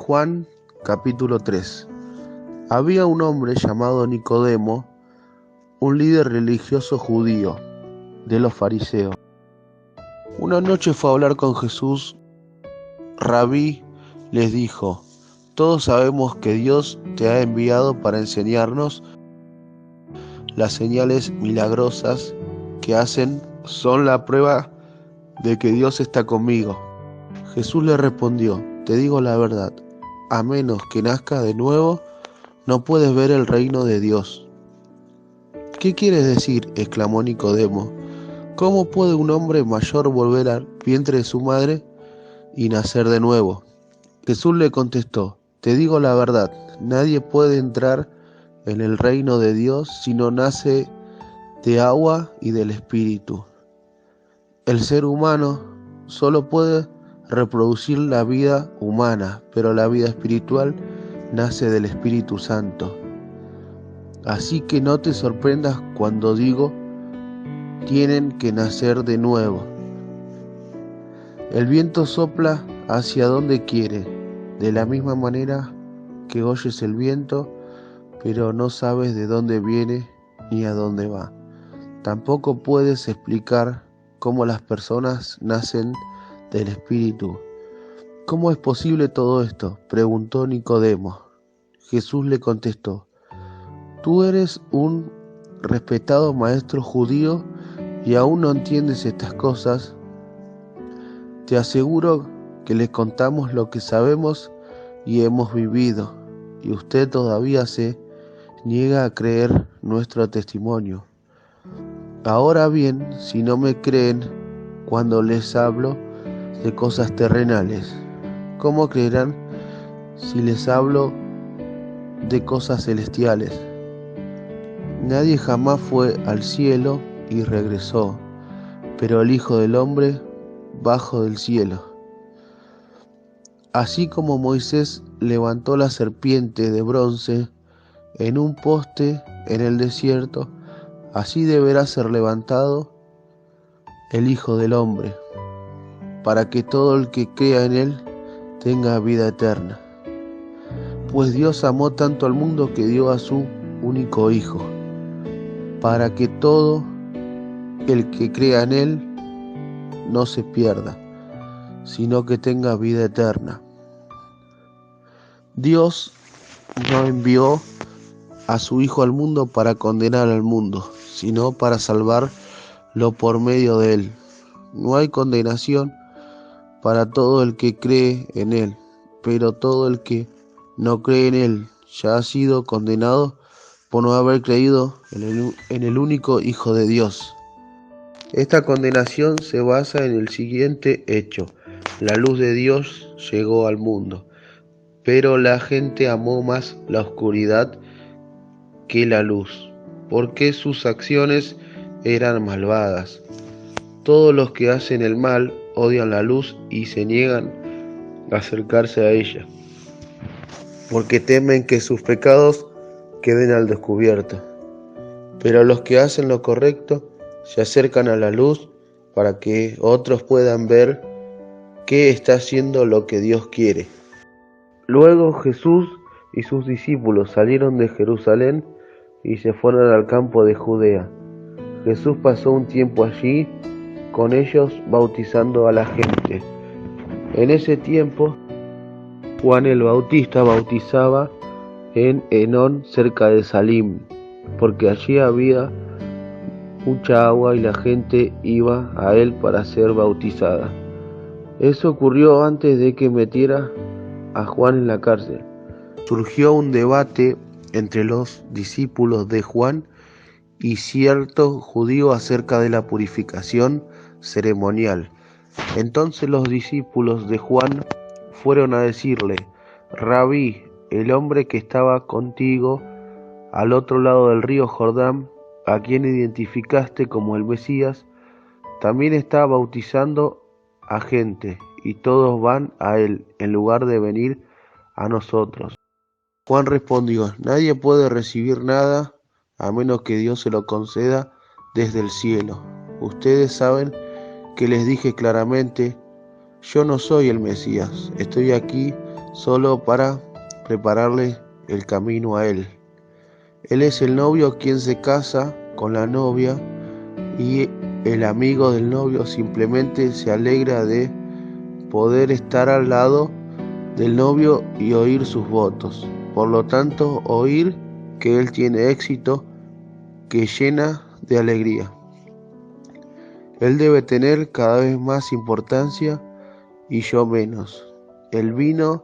Juan, capítulo 3. Había un hombre llamado Nicodemo, un líder religioso judío, de los fariseos. Una noche fue a hablar con Jesús. Rabí, les dijo: todos sabemos que Dios te ha enviado para enseñarnos. Las señales milagrosas que hacen son la prueba de que Dios está conmigo. Jesús le respondió: te digo la verdad, a menos que nazca de nuevo, no puedes ver el reino de Dios. ¿Qué quieres decir?, exclamó Nicodemo. ¿Cómo puede un hombre mayor volver al vientre de su madre y nacer de nuevo? Jesús le contestó: te digo la verdad, nadie puede entrar en el reino de Dios si no nace de agua y del Espíritu. El ser humano solo puede reproducir la vida humana, pero la vida espiritual nace del Espíritu Santo. Así que no te sorprendas cuando digo: tienen que nacer de nuevo. El viento sopla hacia donde quiere, de la misma manera que oyes el viento, pero no sabes de dónde viene ni a dónde va. Tampoco puedes explicar cómo las personas nacen del Espíritu. ¿Cómo es posible todo esto?, preguntó Nicodemo. Jesús le contestó: tú eres un respetado maestro judío y aún no entiendes estas cosas. Te aseguro que les contamos lo que sabemos y hemos vivido, y usted todavía se niega a creer nuestro testimonio. Ahora bien, si no me creen cuando les hablo de cosas terrenales, ¿cómo creerán si les hablo de cosas celestiales? Nadie jamás fue al cielo y regresó, pero el Hijo del Hombre bajó del cielo. Así como Moisés levantó la serpiente de bronce en un poste en el desierto, así deberá ser levantado el Hijo del Hombre, para que todo el que crea en él tenga vida eterna. Pues Dios amó tanto al mundo que dio a su único Hijo, para que todo el que crea en él no se pierda, sino que tenga vida eterna. Dios no envió a su Hijo al mundo para condenar al mundo, sino para salvarlo por medio de él. No hay condenación para todo el que cree en él, pero todo el que no cree en él ya ha sido condenado por no haber creído en el único Hijo de Dios. Esta condenación se basa en el siguiente hecho: la luz de Dios llegó al mundo, pero la gente amó más la oscuridad que la luz, porque sus acciones eran malvadas. Todos los que hacen el mal odian la luz y se niegan a acercarse a ella, porque temen que sus pecados queden al descubierto. Pero los que hacen lo correcto se acercan a la luz para que otros puedan ver que está haciendo lo que Dios quiere. Luego Jesús y sus discípulos salieron de Jerusalén y se fueron al campo de Judea. Jesús pasó un tiempo allí con ellos, bautizando a la gente. En ese tiempo, Juan el Bautista bautizaba en Enón, cerca de Salim, porque allí había mucha agua y la gente iba a él para ser bautizada. Eso ocurrió antes de que metiera a Juan en la cárcel. Surgió un debate entre los discípulos de Juan y cierto judío acerca de la purificación ceremonial. Entonces los discípulos de Juan fueron a decirle: Rabí, el hombre que estaba contigo al otro lado del río Jordán, a quien identificaste como el Mesías, también está bautizando a gente, y todos van a él en lugar de venir a nosotros. Juan respondió: nadie puede recibir nada a menos que Dios se lo conceda desde el cielo. Ustedes saben que les dije claramente: yo no soy el Mesías, estoy aquí solo para prepararle el camino a él. Él es el novio quien se casa con la novia y el amigo del novio simplemente se alegra de poder estar al lado del novio y oír sus votos. Por lo tanto, oír que él tiene éxito que llena de alegría. Él debe tener cada vez más importancia y yo menos. Él vino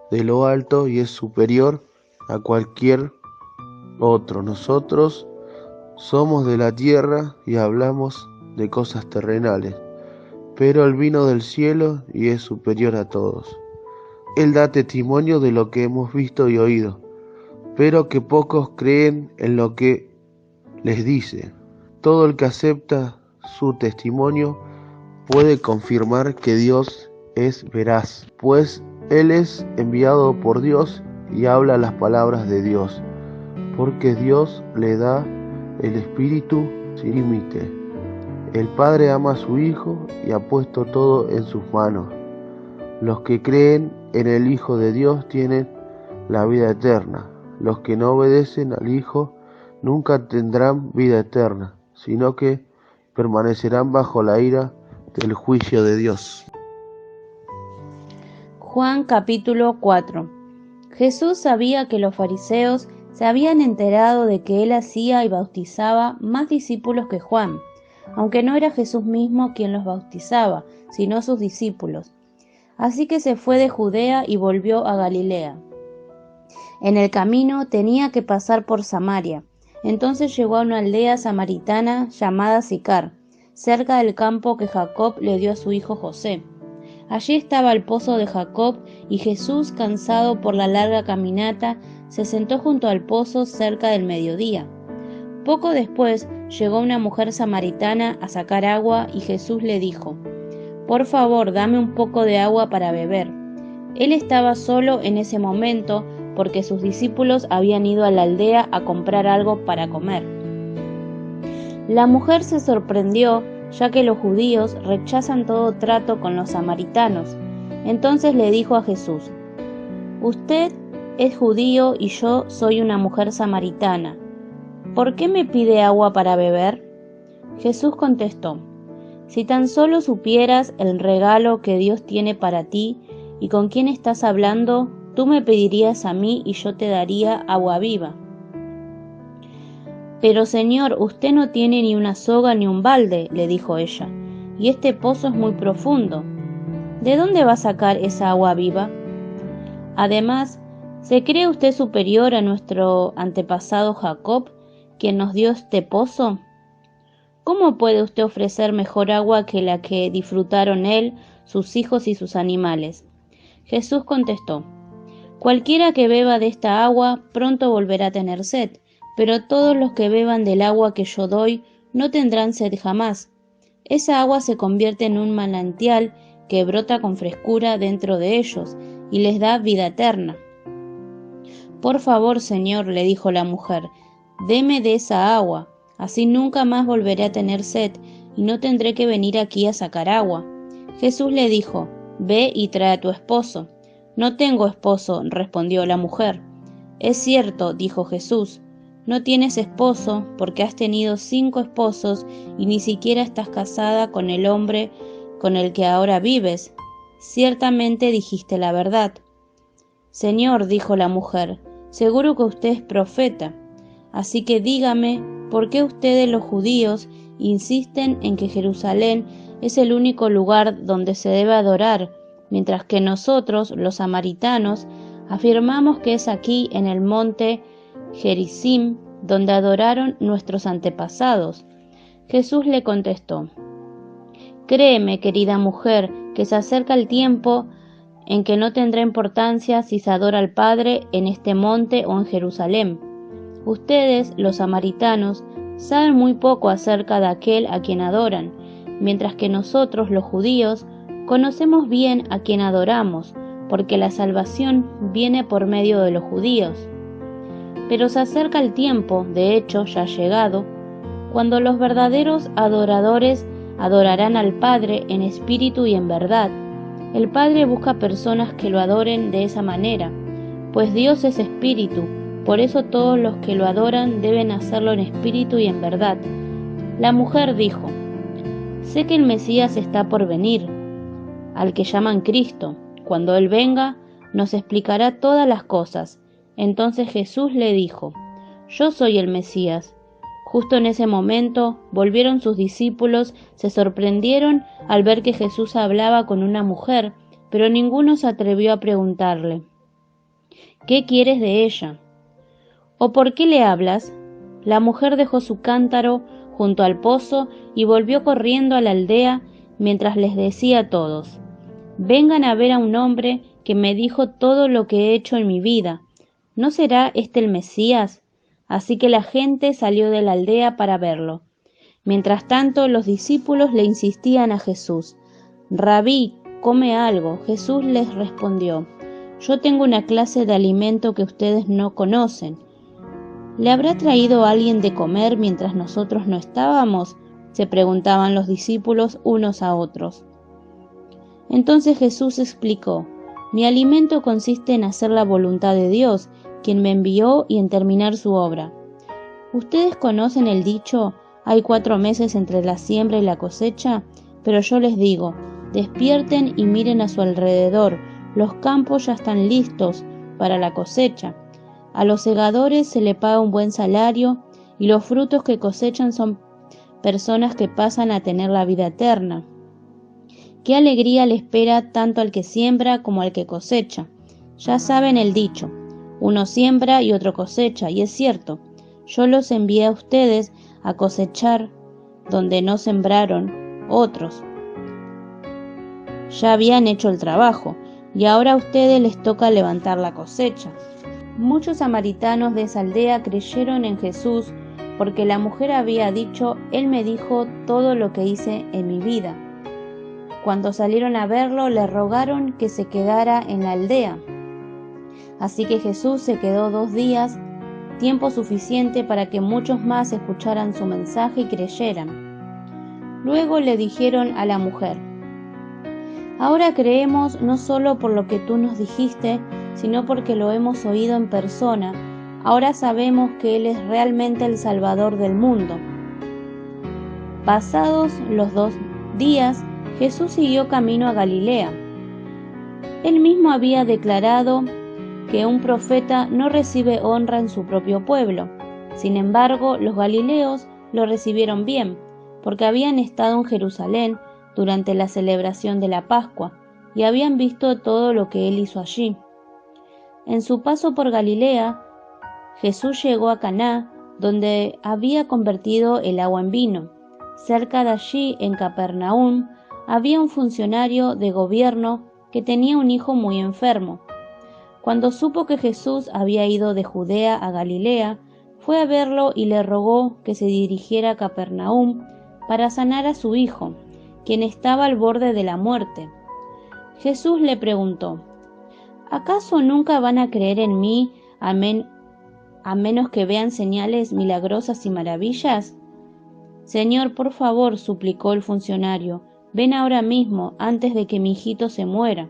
de lo alto y es superior a cualquier otro. Nosotros somos de la tierra y hablamos de cosas terrenales, pero Él vino del cielo y es superior a todos. Él da testimonio de lo que hemos visto y oído, pero que pocos creen en lo que les dice. Todo el que acepta su testimonio puede confirmar que Dios es veraz, pues Él es enviado por Dios y habla las palabras de Dios, porque Dios le da el Espíritu sin límite. El Padre ama a su Hijo y ha puesto todo en sus manos. Los que creen en el Hijo de Dios tienen la vida eterna. Los que no obedecen al Hijo nunca tendrán vida eterna, sino que permanecerán bajo la ira del juicio de Dios. Juan capítulo 4. Jesús sabía que los fariseos se habían enterado de que él hacía y bautizaba más discípulos que Juan, aunque no era Jesús mismo quien los bautizaba, sino sus discípulos. Así que se fue de Judea y volvió a Galilea. En el camino tenía que pasar por Samaria. Entonces llegó a una aldea samaritana llamada Sicar, cerca del campo que Jacob le dio a su hijo José. Allí estaba el pozo de Jacob, y Jesús, cansado por la larga caminata, se sentó junto al pozo cerca del mediodía. Poco después llegó una mujer samaritana a sacar agua, y Jesús le dijo: «Por favor, dame un poco de agua para beber». Él estaba solo en ese momento, porque sus discípulos habían ido a la aldea a comprar algo para comer. La mujer se sorprendió, ya que los judíos rechazan todo trato con los samaritanos. Entonces le dijo a Jesús: «Usted es judío y yo soy una mujer samaritana. ¿Por qué me pide agua para beber?». Jesús contestó: «Si tan solo supieras el regalo que Dios tiene para ti y con quién estás hablando, tú me pedirías a mí y yo te daría agua viva». «Pero Señor, usted no tiene ni una soga ni un balde», le dijo ella, «y este pozo es muy profundo. ¿De dónde va a sacar esa agua viva? Además, ¿se cree usted superior a nuestro antepasado Jacob, quien nos dio este pozo? ¿Cómo puede usted ofrecer mejor agua que la que disfrutaron él, sus hijos y sus animales?». Jesús contestó: «Cualquiera que beba de esta agua pronto volverá a tener sed, pero todos los que beban del agua que yo doy no tendrán sed jamás. Esa agua se convierte en un manantial que brota con frescura dentro de ellos y les da vida eterna». «Por favor, Señor», le dijo la mujer, «deme de esa agua, así nunca más volveré a tener sed y no tendré que venir aquí a sacar agua». Jesús le dijo: «Ve y trae a tu esposo». «No tengo esposo», respondió la mujer. «Es cierto», dijo Jesús, «no tienes esposo porque has tenido 5 esposos y ni siquiera estás casada con el hombre con el que ahora vives. Ciertamente dijiste la verdad». «Señor», dijo la mujer, «seguro que usted es profeta. Así que dígame, ¿por qué ustedes los judíos insisten en que Jerusalén es el único lugar donde se debe adorar, mientras que nosotros, los samaritanos, afirmamos que es aquí en el monte Gerizim donde adoraron nuestros antepasados?» Jesús le contestó: «Créeme, querida mujer, que se acerca el tiempo en que no tendrá importancia si se adora al Padre en este monte o en Jerusalén. Ustedes, los samaritanos, saben muy poco acerca de aquel a quien adoran, mientras que nosotros, los judíos, conocemos bien a quien adoramos, porque la salvación viene por medio de los judíos. Pero se acerca el tiempo, de hecho ya ha llegado, cuando los verdaderos adoradores adorarán al Padre en espíritu y en verdad, El Padre busca personas que lo adoren de esa manera, pues Dios es espíritu, por eso todos los que lo adoran deben hacerlo en espíritu y en verdad. La mujer dijo: sé que el Mesías está por venir, al que llaman Cristo. Cuando Él venga, nos explicará todas las cosas. Entonces Jesús le dijo: yo soy el Mesías. Justo en ese momento volvieron sus discípulos, se sorprendieron al ver que Jesús hablaba con una mujer, pero ninguno se atrevió a preguntarle: ¿qué quieres de ella? ¿O por qué le hablas? La mujer dejó su cántaro junto al pozo y volvió corriendo a la aldea mientras les decía a todos: vengan a ver a un hombre que me dijo todo lo que he hecho en mi vida. ¿No será este el Mesías? Así que la gente salió de la aldea para verlo. Mientras tanto, los discípulos le insistían a Jesús: Rabí, come algo. Jesús les respondió: yo tengo una clase de alimento que ustedes no conocen. ¿Le habrá traído alguien de comer mientras nosotros no estábamos?, se preguntaban los discípulos unos a otros. Entonces Jesús explicó: mi alimento consiste en hacer la voluntad de Dios, quien me envió, y en terminar su obra. Ustedes conocen el dicho: hay 4 meses entre la siembra y la cosecha, pero yo les digo: despierten y miren a su alrededor, los campos ya están listos para la cosecha. A los segadores se le paga un buen salario, y los frutos que cosechan son personas que pasan a tener la vida eterna. Qué alegría le espera tanto al que siembra como al que cosecha. Ya saben el dicho: uno siembra y otro cosecha, y es cierto. Yo los envié a ustedes a cosechar donde no sembraron otros. Ya habían hecho el trabajo, y ahora a ustedes les toca levantar la cosecha. Muchos samaritanos de esa aldea creyeron en Jesús porque la mujer había dicho: Él me dijo todo lo que hice en mi vida. Cuando salieron a verlo, le rogaron que se quedara en la aldea. Así que Jesús se quedó 2 días, tiempo suficiente para que muchos más escucharan su mensaje y creyeran. Luego le dijeron a la mujer: ahora creemos no solo por lo que tú nos dijiste, sino porque lo hemos oído en persona. Ahora sabemos que Él es realmente el Salvador del mundo. Pasados los 2 días, Jesús siguió camino a Galilea. Él mismo había declarado que un profeta no recibe honra en su propio pueblo. Sin embargo, los galileos lo recibieron bien, porque habían estado en Jerusalén durante la celebración de la Pascua y habían visto todo lo que Él hizo allí. En su paso por Galilea, Jesús llegó a Caná, donde había convertido el agua en vino. Cerca de allí, en Capernaum, había un funcionario de gobierno que tenía un hijo muy enfermo. Cuando supo que Jesús había ido de Judea a Galilea, fue a verlo y le rogó que se dirigiera a Capernaum para sanar a su hijo, quien estaba al borde de la muerte. Jesús le preguntó: ¿acaso nunca van a creer en mí a menos que vean señales milagrosas y maravillas? Señor, por favor, suplicó el funcionario, ven ahora mismo, antes de que mi hijito se muera.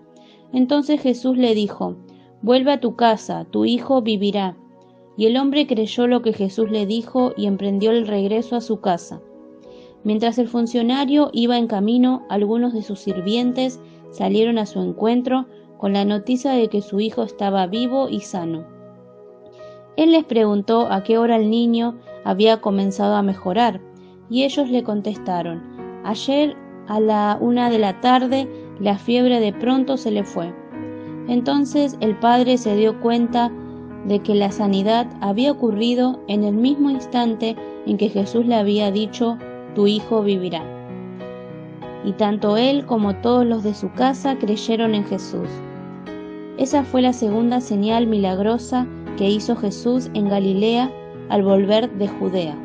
Entonces Jesús le dijo: vuelve a tu casa, tu hijo vivirá. Y el hombre creyó lo que Jesús le dijo y emprendió el regreso a su casa. Mientras el funcionario iba en camino, algunos de sus sirvientes salieron a su encuentro con la noticia de que su hijo estaba vivo y sano. Él les preguntó a qué hora el niño había comenzado a mejorar, y ellos le contestaron: ayer a la 1 de la tarde la fiebre de pronto se le fue. Entonces el padre se dio cuenta de que la sanidad había ocurrido en el mismo instante en que Jesús le había dicho: tu hijo vivirá. Y tanto él como todos los de su casa creyeron en Jesús. Esa fue la segunda señal milagrosa que hizo Jesús en Galilea al volver de Judea.